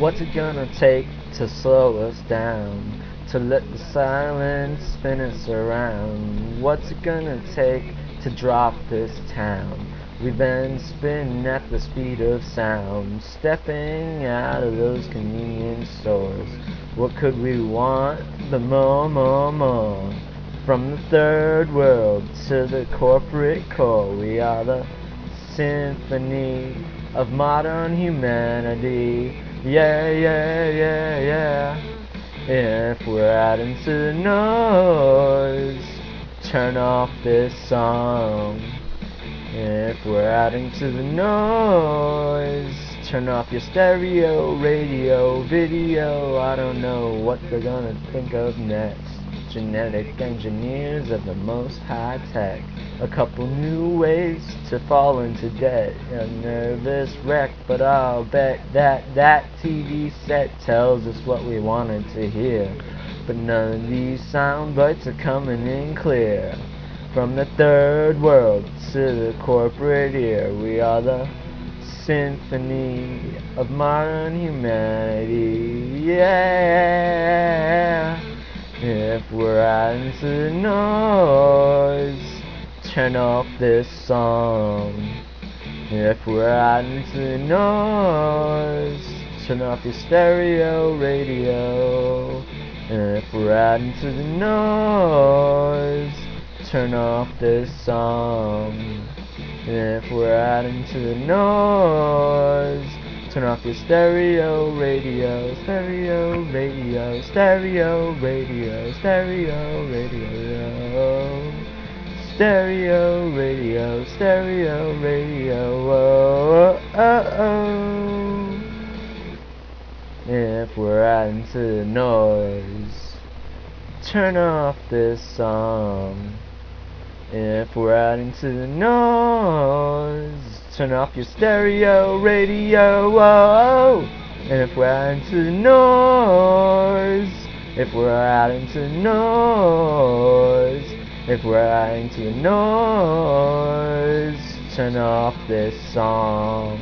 What's it gonna take to slow us down? To let the silence spin us around? What's it gonna take to drop this town? We've been spinning at the speed of sound, stepping out of those convenience stores. What could we want but more, more, more? From the third world to the corporate core, we are the symphony of modern humanity. Yeah, yeah, yeah, yeah. If we're adding to the noise, turn off this song. If we're adding to the noise, turn off your stereo, radio, video. I don't know what they're gonna think of next. Genetic engineers of the most high tech. A couple new ways to fall into debt. A nervous wreck, but I'll bet that TV set tells us what we wanted to hear. But none of these sound bites are coming in clear. From the third world to the corporate ear, we are the symphony of modern humanity. Yeah. If we're adding to the noise, turn off this song. If we're adding to the noise, turn off your stereo, radio. If we're adding to the noise, turn off this song. If we're adding to the noise, turn off your stereo, radio, stereo, radio, stereo, radio, stereo, radio, stereo, radio, stereo, radio. Oh, oh, oh. If we're adding to the noise, turn off this song. If we're adding to the noise, turn off your stereo, radio, whoa. And if we're adding to the noise, if we're adding to the noise, if we're adding to the noise, turn off this song.